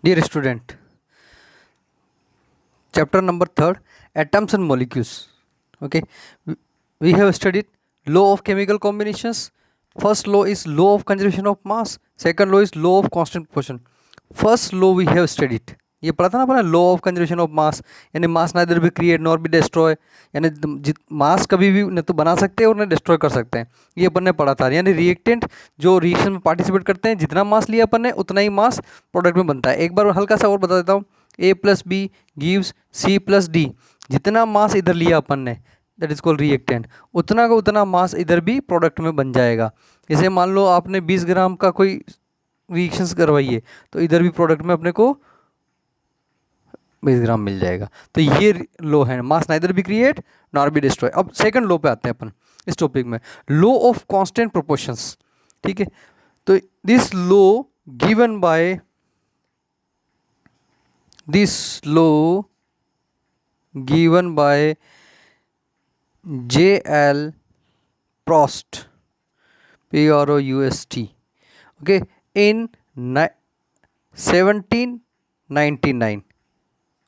Dear student, chapter number 3, atoms and molecules. Okay, we we have studied law of chemical combinations. First law is law of conservation of mass. Second law is law of constant proportion. First law we have studied. ये पढ़ा था ना अपना law of conservation of mass, यानी mass neither be create nor be destroy, यानी mass कभी भी न तो बना सकते हैं और न डिस्ट्रॉय कर सकते हैं। ये अपन ने पढ़ा था। यानी रिएक्टेंट जो रिएक्शन में पार्टिसिपेट करते हैं, जितना मास लिया अपन ने उतना ही मास प्रोडक्ट में बनता है। एक बार हल्का सा और बता देता हूँ, A plus B gives C plus D. जितना मास इधर लिया अपन ने, दैट इज कॉल्ड रिएक्टेंट, उतना का उतना मास इधर भी प्रोडक्ट में बन जाएगा। जैसे मान लो आपने 20 ग्राम का कोई रिएक्शंस करवाइए, तो इधर भी प्रोडक्ट में अपने को 20 ग्राम मिल जाएगा। तो ये लो है, मास neither be create nor be destroy. अब सेकंड लो पे आते हैं अपन इस टॉपिक में, लो ऑफ कांस्टेंट प्रोपोर्शंस। ठीक है, तो this low given by J.L. Proust, Proust, okay, in 1799।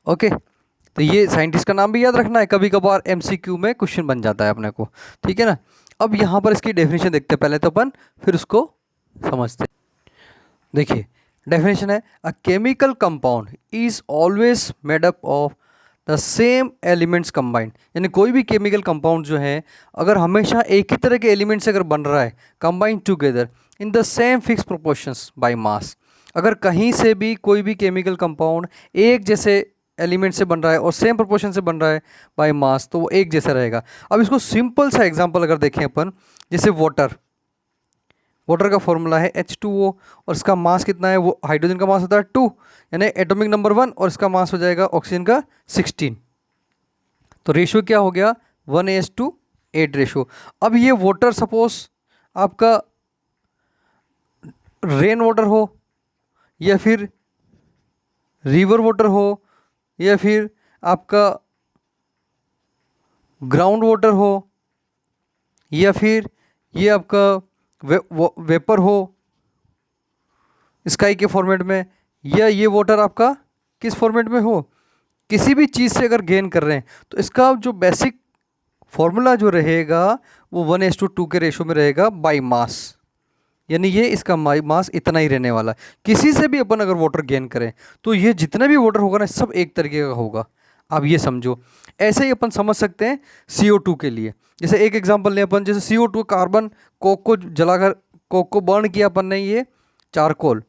Okay, तो ये साइंटिस्ट का नाम भी याद रखना है, कभी कभार एमसीक्यू में क्वेश्चन बन जाता है अपने को। ठीक है ना। अब यहाँ पर इसकी डेफिनेशन देखते हैं पहले तो अपन, फिर उसको समझते हैं। देखिए डेफिनेशन है, a chemical compound is always made up of the same elements combined. यानी कोई भी केमिकल कंपाउंड जो है, अगर हमेशा एक ही तरह के एलिमेंट से अगर बन रहा है, combined together in the same fix proportions by mass. अगर कहीं से भी कोई भी केमिकल कंपाउंड एक जैसे एलिमेंट से बन रहा है और सेम प्रोपोर्शन से बन रहा है बाय मास, तो वो एक जैसा रहेगा। अब इसको सिंपल सा एग्जांपल अगर देखें अपन, जैसे वाटर का फॉर्मूला है H2O, और इसका मास कितना है, वो हाइड्रोजन का मास होता है 2, यानी एटॉमिक नंबर 1, और इसका मास हो जाएगा ऑक्सीजन का 16। तो रेशियो क्या हो गया, 1:8 रेशियो। अब ये वाटर सपोज आपका रेन वाटर हो, या फिर रिवर वाटर हो, या फिर आपका ग्राउंड वाटर हो, या फिर ये आपका वेपर हो स्काई के फॉर्मेट में, या ये वाटर आपका किस फॉर्मेट में हो, किसी भी चीज़ से अगर गेन कर रहे हैं, तो इसका जो बेसिक फॉर्मूला जो रहेगा वो 1:2 के रेशो में रहेगा बाय मास। यानी ये इसका मास इतना ही रहने वाला है। किसी से भी अपन अगर वाटर गेन करें, तो ये जितना भी वाटर होगा ना, सब एक तरीके का होगा। आप ये समझो। ऐसे ही अपन समझ सकते हैं CO2 के लिए। जैसे एक एग्जांपल लें अपन, जैसे CO2 कार्बन कोक को जलाकर, कोक को बर्न किया अपन ने, ये चारकोल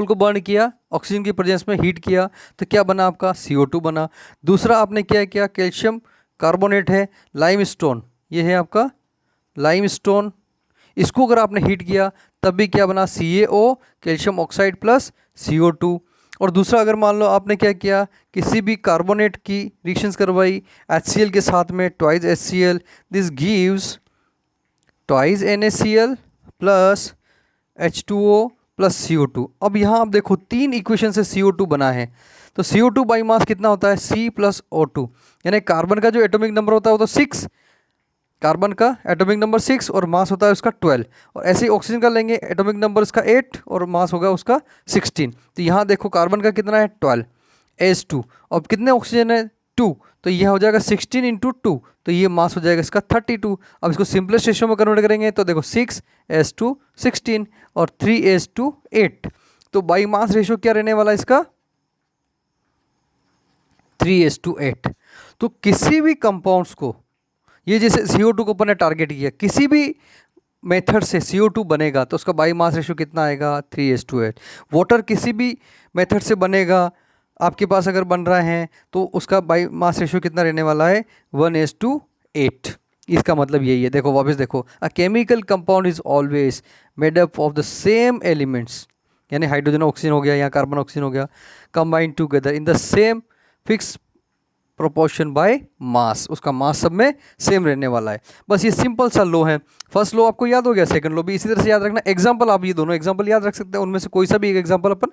को बर्न किया, ऑक्सीजन की प्रेजेंस में हीट किया, तो क्या बना आपका CO2 बना। दूसरा आपने क्या किया, कैल्शियम कार्बोनेट है, लाइमस्टोन, ये है आपका लाइमस्टोन, इसको अगर आपने हीट किया तब भी क्या बना, CaO, calcium oxide plus CO2। और दूसरा अगर मान लो आपने क्या किया, किसी भी कार्बोनेट की रिएक्शंस करवाई HCl के साथ में, twice HCl, this gives twice NaCl plus H2O plus CO2। अब यहाँ आप देखो 3 इक्वेशन से CO2 बना है, तो CO2 बाई मास कितना होता है, C प्लस O2। यानी कार्बन का जो एटॉमिक नंबर होता है वो तो 6, कार्बन का एटॉमिक नंबर 6 और मास होता है उसका 12। और ऐसे ही ऑक्सीजन का लेंगे, एटॉमिक नंबर उसका 8 और मास होगा उसका 16। तो यहाँ देखो कार्बन का कितना है 12 H2, और कितने ऑक्सीजन है 2, तो यह हो जाएगा 16 × 2, तो ये मास हो जाएगा इसका 32। अब इसको सिंपलेस्ट रेशियो में कन्वर्ट करेंगे तो देखो 6:16 और 3:8। तो बाई मास रेशियो क्या रहने वाला इसका, 3:8। तो किसी भी कंपाउंड्स को, ये जैसे CO2 को अपन ने टारगेट किया, किसी भी मेथड से CO2 बनेगा तो उसका बाई मास रेशियो कितना आएगा, 3:8। वाटर किसी भी मेथड से बनेगा, आपके पास अगर बन रहा है, तो उसका बाई मास रेशियो कितना रहने वाला है, 1:8। इसका मतलब यही है। देखो वापस देखो, a chemical compound is always made up of the same elements, यानी हाइड्रोजन ऑक्सीजन हो गया या कार्बन ऑक्सीजन हो गया, combined together in the same fix proportion by mass. उसका मास सब में सेम रहने वाला है। बस ये सिंपल सा लो है। फर्स्ट लो आपको याद हो गया, सेकंड लो भी इसी तरह से याद रखना। एग्जांपल आप ये दोनों एग्जांपल याद रख सकते हैं, उनमें से कोई सा भी एक एग्जांपल अपन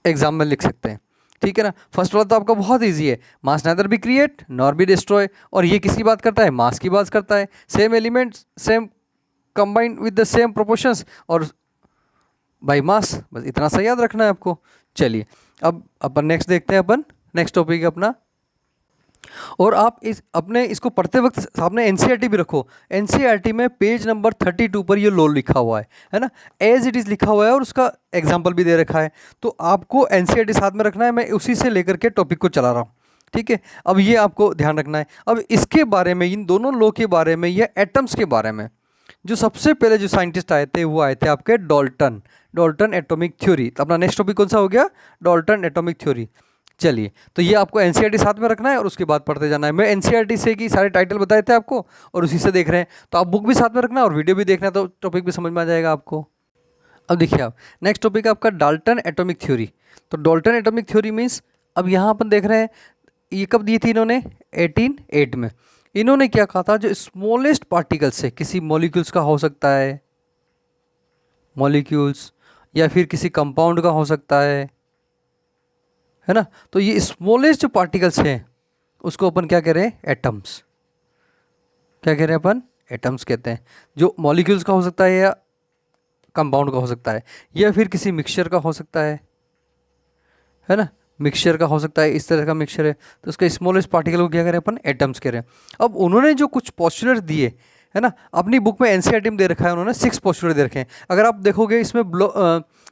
एग्जाम में लिख सकते हैं। ठीक है ना। फर्स्ट वाला तो आपका बहुत ईजी है, मास neither be create nor be destroy, और ये किसकी बात करता है, मास की बात करता है। Same element same combined with the same proportions, और बाई मास, बस इतना सा याद रखना है आपको। चलिए अब अपन नेक्स्ट देखते हैं, अपन नेक्स्ट टॉपिक है अपना। और आप इस अपने इसको पढ़ते वक्त सामने एनसीईआरटी भी रखो। एनसीईआरटी में पेज नंबर 32 पर ये लॉ लिखा हुआ है ना, एज इट इज़ लिखा हुआ है और उसका एग्जाम्पल भी दे रखा है। तो आपको एनसीईआरटी साथ में रखना है, मैं उसी से लेकर के टॉपिक को चला रहा हूँ, ठीक है। अब ये आपको ध्यान रखना है। अब इसके बारे में, इन दोनों लॉ के बारे में या एटम्स के बारे में, जो सबसे पहले जो साइंटिस्ट आए थे वो आए थे आपके डाल्टन, डाल्टन एटॉमिक थ्योरी। तो अपना नेक्स्ट टॉपिक कौन सा हो गया, डाल्टन एटॉमिक थ्योरी। चलिए तो ये आपको एनसीईआरटी साथ में रखना है और उसके बाद पढ़ते जाना है। मैं एनसीईआरटी से की सारे टाइटल बताए थे आपको और उसी से देख रहे हैं, तो आप बुक भी साथ में रखना और वीडियो भी देखना, तो टॉपिक भी समझ में आ जाएगा आपको। अब देखिए आप, नेक्स्ट टॉपिक है आपका डाल्टन एटॉमिक थ्योरी। तो डाल्टन एटॉमिक थ्योरी मीन्स, अब यहाँ अपन देख रहे हैं ये कब दी थी इन्होंने, 1808 में। इन्होंने क्या कहा था, जो स्मॉलेस्ट पार्टिकल्स है, किसी मॉलिक्यूल्स का हो सकता है, मॉलिक्यूल्स, या फिर किसी कंपाउंड का हो सकता है ना। तो ये स्मॉलेस्ट जो पार्टिकल्स हैं उसको अपन क्या कह रहे हैं, एटम्स। क्या कह रहे हैं अपन, एटम्स कहते हैं। जो मॉलिक्यूल्स का हो सकता है या कंपाउंड का हो सकता है, या फिर किसी मिक्सचर का हो सकता है ना, मिक्सचर का हो सकता है, इस तरह का मिक्सचर है, तो उसका स्मॉलेस्ट पार्टिकल को क्या करें अपन, एटम्स कह रहे हैं। अब उन्होंने जो कुछ पोस्टुलेट दिए है ना, अपनी बुक में एनसीईआरटी में दे रखा है उन्होंने, 6 पोस्टुलेट दे रखे हैं। अगर आप देखोगे इसमें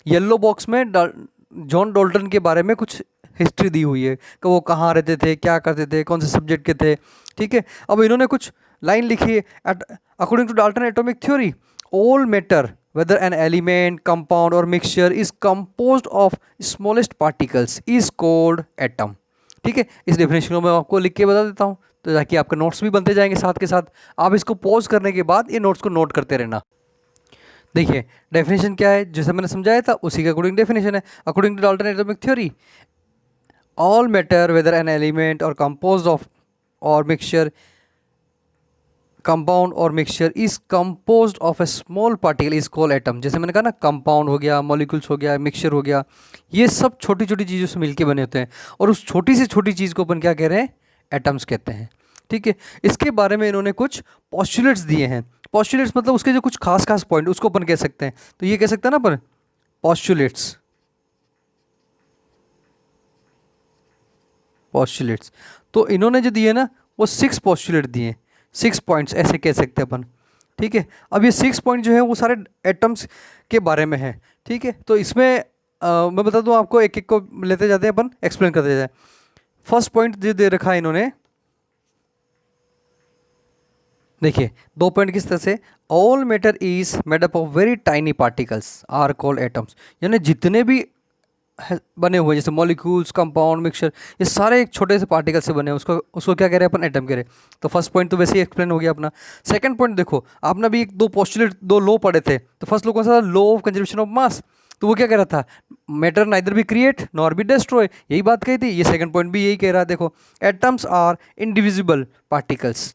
येलो बॉक्स में जॉन डाल्टन के बारे में कुछ हिस्ट्री दी हुई है कि वो कहाँ रहते थे, क्या करते थे, कौन से सब्जेक्ट के थे, ठीक है। अब इन्होंने कुछ लाइन लिखी है, according to Dalton atomic theory, all matter whether an element, compound or mixture is composed of smallest particles is called atom। ठीक है, इस डेफिनेशन को मैं आपको लिख के बता देता हूँ, तो ताकि आपके नोट्स भी बनते जाएंगे साथ के साथ। आप इसको पॉज करने के बाद ये नोट्स को नोट करते रहना। देखिए डेफिनेशन क्या है, जैसे मैंने समझाया था उसी के अकॉर्डिंग डेफिनेशन है। According to Dalton atomic theory, all matter whether an element or composed of or mixture, compound or mixture is composed of a small particle is called atom. जैसे मैंने कहा ना, कंपाउंड हो गया, मॉलिक्यूल्स हो गया, mixture हो गया, ये सब छोटी छोटी चीज़ों से मिलके बने होते हैं और उस छोटी से छोटी चीज़ को अपन क्या कह रहे हैं, एटम्स कहते हैं। ठीक है, इसके बारे में इन्होंने कुछ पोस्टुलेट्स दिए हैं। पोस्टुलेट्स मतलब उसके जो कुछ खास खास पॉइंट, उसको अपन कह सकते हैं। तो ये कह सकते हैं ना अपन, पोस्टुलेट्स, पोस्टुलेट्स। तो इन्होंने जो दिए ना, वो 6 पोस्टुलेट दिए, 6 पॉइंट्स ऐसे कह सकते हैं अपन। ठीक है, अब ये 6 पॉइंट जो है वो सारे एटम्स के बारे में है। ठीक है, तो इसमें मैं बता दूं आपको, एक एक को लेते जाते हैं अपन, एक्सप्लेन करते जाए। फर्स्ट पॉइंट जो दे रखा है इन्होंने, देखिए 2 पॉइंट किस तरह से, all matter is made up of very tiny particles are called atoms. यानी जितने भी बने हुए जैसे मॉलिक्यूल्स, कंपाउंड, मिक्सचर, ये सारे एक छोटे से पार्टिकल से बने हैं, उसको उसको क्या कह रहे हैं अपन, एटम कह रहे हैं। तो फर्स्ट पॉइंट तो वैसे ही एक्सप्लेन हो गया अपना। सेकंड पॉइंट देखो, आपने भी एक दो पोस्टुलेट, 2 लॉ पढ़े थे। तो फर्स्ट लॉ कौन सा था, लॉ ऑफ कंजर्वेशन ऑफ मास। तो वो क्या कह रहा था, matter neither be create nor be destroy, यही बात कही थी। ये सेकंड पॉइंट भी यही कह रहा है। देखो, atoms are indivisible particles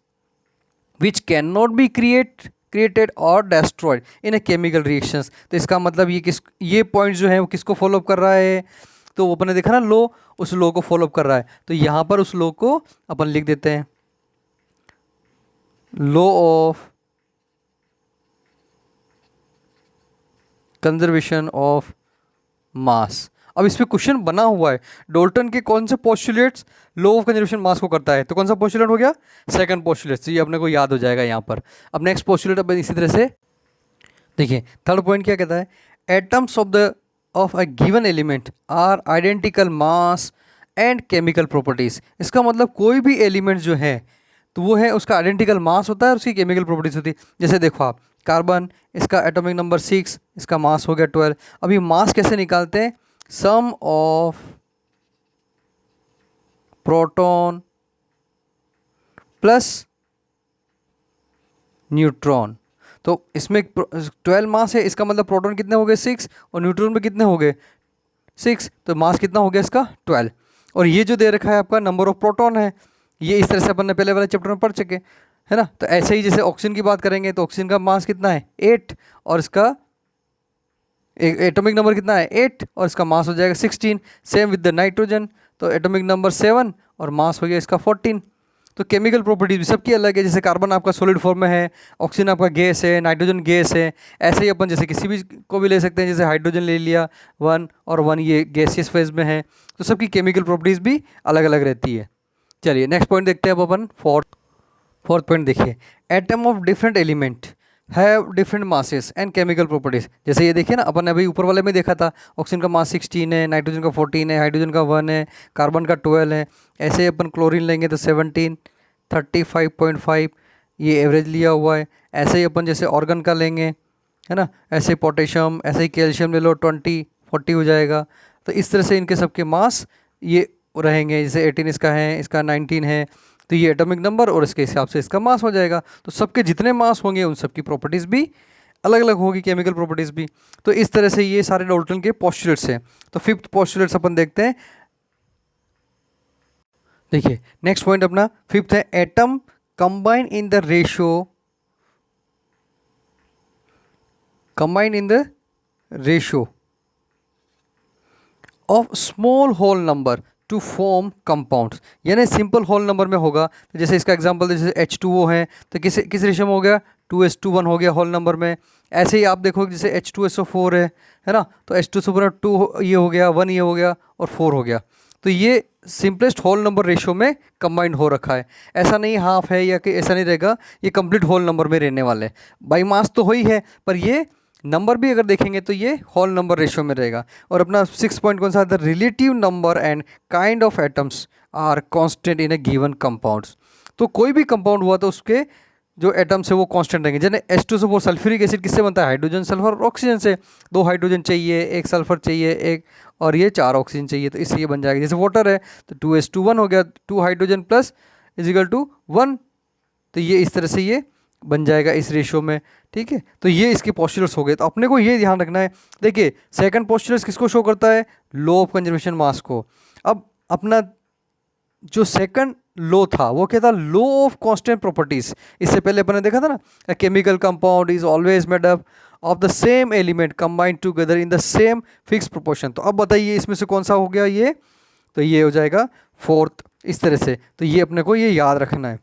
which can not be created और destroyed in a chemical reactions. तो इसका मतलब ये पॉइंट जो है वो किसको फॉलोअप कर रहा है, तो वो अपन ने देखा ना, लो, उस लो को फॉलोअप कर रहा है। तो यहाँ पर उस लो को अपन लिख देते हैं, law of conservation of mass. अब इस पे क्वेश्चन बना हुआ है, डाल्टन के कौन से पोस्टुलेट्स लॉ ऑफ कंजर्वेशन मास को करता है। तो कौन सा पोस्टुलेट हो गया, सेकंड पोस्टुलेट। तो ये अपने को याद हो जाएगा यहाँ पर। अब नेक्स्ट पोस्टुलेट अब इसी तरह से देखिए, थर्ड पॉइंट क्या कहता है, atoms of a given element are identical mass and chemical properties. इसका मतलब कोई भी एलिमेंट जो है तो वो है, उसका आइडेंटिकल मास होता है और उसकी केमिकल प्रॉपर्टीज होती है। जैसे देखो आप, कार्बन, इसका एटॉमिक नंबर 6, इसका मास हो गया 12। अभी मास कैसे निकालते हैं, सम ऑफ प्रोटॉन प्लस न्यूट्रॉन। तो इसमें 12 मास है, इसका मतलब प्रोटॉन कितने हो गए 6 और न्यूट्रॉन में कितने हो गए 6, तो मास कितना हो गया इसका 12। और ये जो दे रखा है आपका नंबर ऑफ प्रोटॉन है, ये इस तरह से अपन ने पहले वाले चैप्टर में पढ़ चुके है ना। तो ऐसे ही जैसे ऑक्सीजन की बात करेंगे तो ऑक्सीजन का मास कितना है 8 और इसका एटॉमिक नंबर कितना है 8 और इसका मास हो जाएगा 16। सेम विद द नाइट्रोजन, तो एटॉमिक नंबर 7 और मास हो गया इसका 14। तो केमिकल प्रॉपर्टीज भी सबकी अलग है। जैसे कार्बन आपका सॉलिड फॉर्म में है, ऑक्सीजन आपका गैस है, नाइट्रोजन गैस है। ऐसे ही अपन जैसे किसी भी को भी ले सकते हैं, जैसे हाइड्रोजन ले लिया 1 और 1 ये गैसियस फेज में है, तो सबकी केमिकल प्रॉपर्टीज भी अलग अलग रहती है। चलिए नेक्स्ट पॉइंट देखते हैं अब अपन। फोर्थ पॉइंट देखिए, atom of different element have different masses and chemical properties. जैसे ये देखिए ना, अपन ने अभी ऊपर वाले में देखा था, ऑक्सीजन का मास 16 है, नाइट्रोजन का 14 है, हाइड्रोजन का 1 है, कार्बन का 12 है। ऐसे ही अपन क्लोरीन लेंगे तो 17, 35.5 ये एवरेज लिया हुआ है। ऐसे ही अपन जैसे ऑर्गन का लेंगे, है ना, ऐसे पोटेशियम, ऐसे ही कैल्शियम ले लो 20, 40 हो जाएगा। तो इस तरह से इनके सबके मास ये रहेंगे। जैसे 18 इसका है, इसका 19 है, तो ये एटॉमिक नंबर और इसके हिसाब से इसका मास हो जाएगा। तो सबके जितने मास होंगे उन सबकी प्रॉपर्टीज़ भी अलग अलग होगी, केमिकल प्रॉपर्टीज़ भी। तो इस तरह से ये सारे डाल्टन के पोस्टुलेट्स हैं। तो फिफ्थ पोस्टुलेट्स अपन देखते हैं। देखिए नेक्स्ट पॉइंट अपना फिफ्थ है, atom combine in the ratio of small whole number to form compounds. यानी सिंपल होल नंबर में होगा, तो जैसे इसका एग्जांपल जैसे H2O है, तो किस रेशियो में हो गया, 2:1 हो गया होल नंबर में। ऐसे ही आप देखो जैसे H2SO4 है ना, तो H2SO4 2 ये हो गया, 1 ये हो गया और 4 हो गया। तो ये सिंपलेस्ट होल नंबर रेशियो में कंबाइंड हो रखा है। ऐसा नहीं हाफ है या कि ऐसा नहीं रहेगा, ये कंप्लीट होल नंबर में रहने वाले। बाई मास तो हो ही है, पर ये नंबर भी अगर देखेंगे तो ये होल नंबर रेशियो में रहेगा। और अपना 6 पॉइंट कौन सा, the relative number and kind of atoms are constant in a given compounds. तो कोई भी कंपाउंड हुआ तो उसके जो एटम्स है वो कांस्टेंट रहेंगे। जैसे H2SO4 सल्फ्यूरिक एसिड किससे बनता है, हाइड्रोजन, सल्फर और ऑक्सीजन से। 2 हाइड्रोजन चाहिए, 1 सल्फर चाहिए, एक और ये 4 ऑक्सीजन चाहिए, तो इससे ये बन जाएगा। जैसे वाटर है तो 2:1 हो गया, 2 हाइड्रोजन प्लस इजिकल टू 1, तो ये इस तरह से ये बन जाएगा इस रेशियो में। ठीक है, तो ये इसके पोस्टुलेट्स हो गए। तो अपने को ये ध्यान रखना है। देखिए सेकंड पोस्टुलेट्स किसको शो करता है, लॉ ऑफ कंजर्वेशन मास को। अब अपना जो सेकंड लॉ था वो क्या था, लॉ ऑफ कांस्टेंट प्रॉपर्टीज। इससे पहले अपन ने देखा था ना, chemical compound is always made up of the same element combined together in the same fix proportion. तो अब बताइए इसमें से कौन सा हो गया ये, तो ये हो जाएगा फोर्थ। इस तरह से तो ये अपने को ये याद रखना है।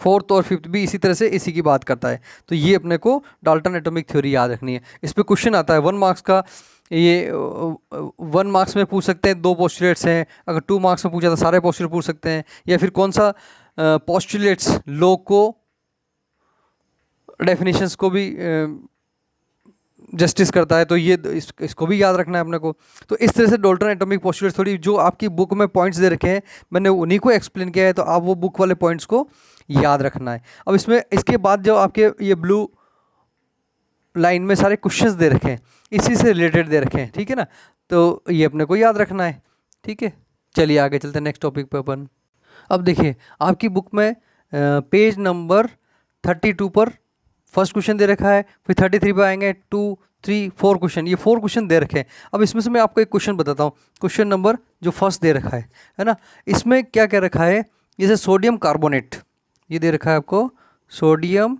फोर्थ और फिफ्थ भी इसी तरह से इसी की बात करता है। तो ये अपने को डाल्टन एटॉमिक थ्योरी याद रखनी है। इस पर क्वेश्चन आता है 1 मार्क्स का। ये 1 मार्क्स में पूछ सकते हैं, 2 पोस्टुलेट्स हैं। अगर 2 मार्क्स में पूछा तो सारे पोस्टुलेट पूछ सकते हैं, या फिर कौन सा पोस्टुलेट्स लॉ को, डेफिनेशंस को भी जस्टिस करता है। तो ये इसको भी याद रखना है अपने को। तो इस तरह से डाल्टन एटॉमिक पोस्टुलेट्स थोड़ी जो आपकी बुक में पॉइंट्स दे रखे हैं, मैंने उन्हीं को एक्सप्लेन किया है, तो आप वो बुक वाले पॉइंट्स को याद रखना है। अब इसमें इसके बाद जो आपके ये ब्लू लाइन में सारे क्वेश्चंस दे रखे हैं, इसी से रिलेटेड दे रखे हैं, ठीक है ना, तो ये अपने को याद रखना है। ठीक है, चलिए आगे चलते हैं नेक्स्ट टॉपिक पे अपन। अब देखिए आपकी बुक में पेज नंबर 32 पर फर्स्ट क्वेश्चन दे रखा है, फिर 33 पे आएंगे 2, 3, 4 क्वेश्चन, ये 4 क्वेश्चन दे रखे हैं। अब इसमें से मैं आपको एक क्वेश्चन बताता हूँ। क्वेश्चन नंबर जो फर्स्ट दे रखा है ना, इसमें क्या क्या रखा है, जैसे सोडियम कार्बोनेट ये दे रखा है आपको, सोडियम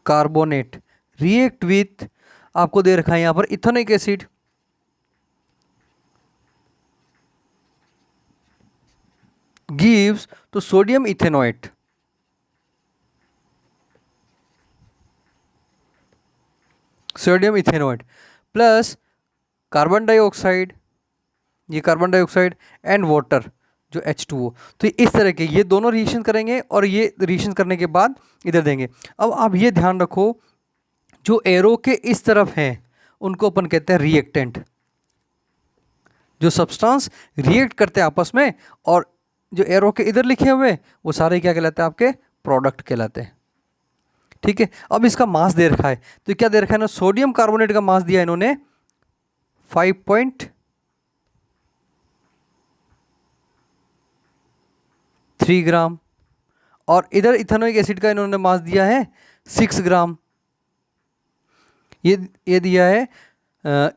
कार्बोनेट रिएक्ट विथ, आपको दे रखा है यहाँ पर इथेनोइक एसिड, गिव्स तो sodium ethanoate, sodium ethanoate plus carbon dioxide, ये कार्बन डाइऑक्साइड एंड वाटर जो H2O। तो इस तरह के ये दोनों रिएक्शन करेंगे और ये रिएक्शन करने के बाद इधर देंगे। अब आप ये ध्यान रखो, जो एरो के इस तरफ हैं उनको अपन कहते हैं रिएक्टेंट। जो सब्सटेंस रिएक्ट करते हैं आपस में, और जो एरो के इधर लिखे हुए वो सारे क्या कहलाते हैं, आपके प्रोडक्ट कहलाते हैं। ठीक है, अब इसका मास दे रखा है, तो क्या दे रखा है ना, सोडियम कार्बोनेट का मास दिया इन्होंने 5.3 ग्राम, और इधर इथेनोइक एसिड का इन्होंने मास दिया है 6 ग्राम। ये दिया है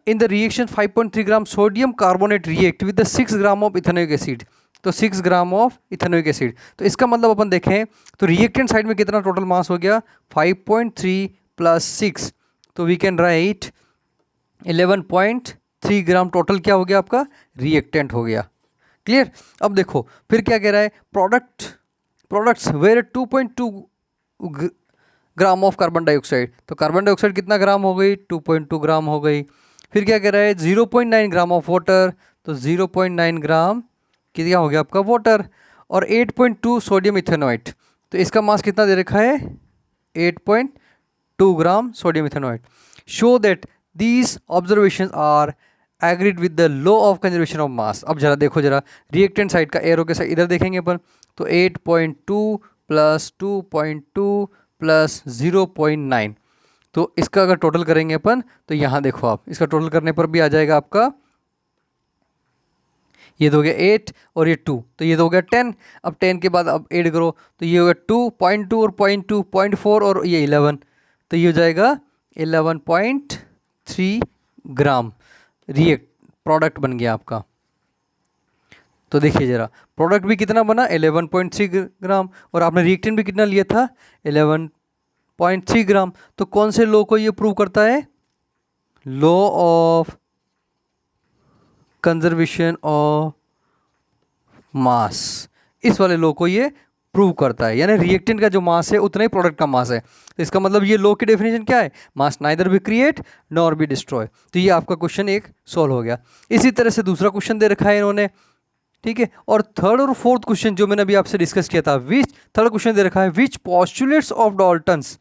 in the reaction 5.3 gram sodium carbonate react with the 6 gram of ethanoic acid, तो 6 ग्राम ऑफ इथेनोइक एसिड। तो इसका मतलब अपन देखें तो रिएक्टेंट साइड में कितना टोटल मास हो गया, 5.3 प्लस 6, तो we can write 11.3 gram total क्या हो गया आपका रिएक्टेंट हो गया। क्लियर। अब देखो फिर क्या कह रहा है, products where 2.2 gram of carbon dioxide. तो कार्बन डाइऑक्साइड कितना ग्राम हो गई, 2.2 ग्राम हो गई। फिर क्या कह रहा है, 0.9 ग्राम ऑफ वाटर। तो 0.9 ग्राम क्या हो गया आपका वाटर। और 8.2 सोडियम इथेनॉइट। तो इसका मास कितना दे रखा है, 8.2 gram sodium ethanoate. Show that these observations are agreed with the law of conservation of mass. अब जरा देखो, जरा रिएक्टेंट साइड का एरो के साइड इधर देखेंगे अपन। तो 8.2 प्लस 2.2 प्लस 0.9, तो इसका अगर टोटल करेंगे अपन तो यहाँ देखो आप, इसका टोटल करने पर भी आ जाएगा आपका, ये तो हो गया 8 और ये 2, तो ये तो हो गया 10। अब 10 के बाद अब ऐड करो तो ये हो गया 2.2 और 0.2 0.4 और ये 11, तो ये हो जाएगा 11.3 ग्राम रिएक्ट प्रोडक्ट बन गया आपका। तो देखिए जरा प्रोडक्ट भी कितना बना, 11.3 ग्राम, और आपने रिएक्टेंट भी कितना लिया था, 11.3 ग्राम। तो कौन से लॉ को ये प्रूव करता है, लॉ ऑफ कंजर्वेशन ऑफ मास, इस वाले लॉ को ये प्रूव करता है। यानी रिएक्टेंट का जो मास है उतना ही प्रोडक्ट का मास है। तो इसका मतलब ये लॉ की डेफिनेशन क्या है, मास neither be create nor be destroy. तो ये आपका क्वेश्चन एक सॉल्व हो गया। इसी तरह से दूसरा क्वेश्चन दे रखा है इन्होंने, ठीक है। और थर्ड और फोर्थ क्वेश्चन जो मैंने अभी आपसे डिस्कस किया था, थर्ड क्वेश्चन दे रखा है, which postulates of Dalton's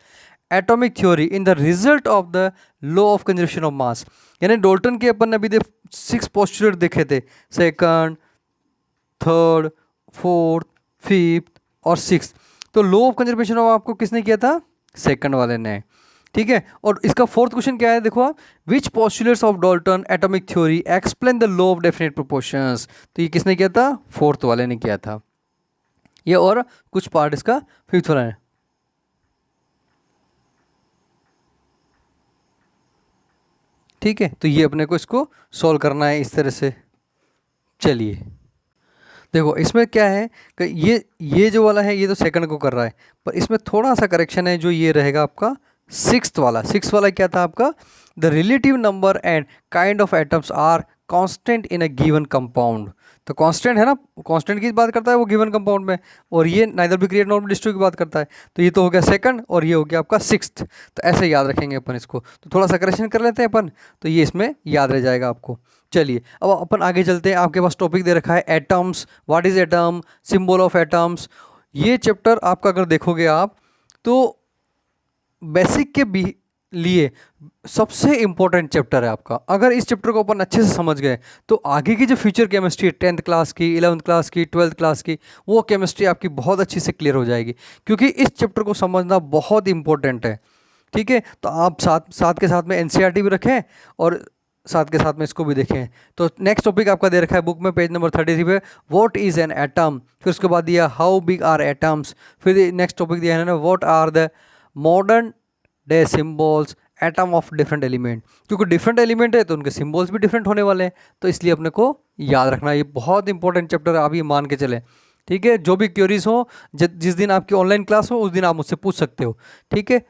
atomic theory in the result of the law of conservation of mass. यानी डाल्टन के अपन ने अभी 6 पॉस्टुलेट देखे थे, सेकंड, थर्ड, फोर्थ, फिफ्थ और सिक्स। तो लॉ ऑफ कंजर्वेशन ऑफ आपको किसने किया था, सेकंड वाले ने, ठीक है। और इसका फोर्थ क्वेश्चन क्या है, देखो आप, which postulates of Dalton atomic theory explain the law of definite proportions. तो ये किसने किया था, फोर्थ वाले ने किया था ये, और कुछ पार्ट इसका फिफ्थ वाला है, ठीक है। तो ये अपने को इसको सॉल्व करना है इस तरह से। चलिए देखो इसमें क्या है कि ये जो वाला है ये तो सेकंड को कर रहा है, पर इसमें थोड़ा सा करेक्शन है, जो ये रहेगा आपका सिक्स वाला क्या था आपका, the relative number and kind of atoms are constant in a given compound. तो कांस्टेंट है ना, कांस्टेंट की बात करता है वो गिवन कंपाउंड में, और ये neither be create not be destroy की बात करता है। तो ये तो हो गया सेकंड और ये हो गया आपका सिक्स्थ। तो ऐसे याद रखेंगे अपन इसको, तो थोड़ा सा करेक्शन कर लेते हैं अपन, तो ये इसमें याद रह जाएगा आपको। चलिए अब अपन आगे चलते हैं। आपके पास टॉपिक दे रखा है atoms, what is atom, symbol of atoms. ये चैप्टर आपका अगर देखोगे आप तो बेसिक के भी लिए सबसे इंपॉर्टेंट चैप्टर है आपका। अगर इस चैप्टर को अपन अच्छे से समझ गए तो आगे की जो फ्यूचर केमिस्ट्री है, 10th क्लास की, 11th क्लास की, 12th क्लास की, वो केमिस्ट्री आपकी बहुत अच्छी से क्लियर हो जाएगी, क्योंकि इस चैप्टर को समझना बहुत इंपॉर्टेंट है, ठीक है। तो आप साथ के साथ में एनसीईआरटी भी रखें और साथ के साथ में इसको भी देखें। तो नेक्स्ट टॉपिक आपका दे रखा है बुक में पेज नंबर 33 पे, व्हाट इज़ एन एटम। फिर उसके बाद दिया हाउ बिग आर एटम्स। फिर नेक्स्ट टॉपिक दिया है ना, what are the modern day symbols atom of different element. क्योंकि डिफरेंट एलिमेंट है तो उनके सिम्बॉल्स भी डिफरेंट होने वाले हैं, तो इसलिए अपने को याद रखना, ये बहुत इंपॉर्टेंट चैप्टर है, आप ये मान के चलें, ठीक है। जो भी क्वेरीज हो, जिस दिन आपकी ऑनलाइन क्लास हो उस दिन आप मुझसे पूछ सकते हो, ठीक है।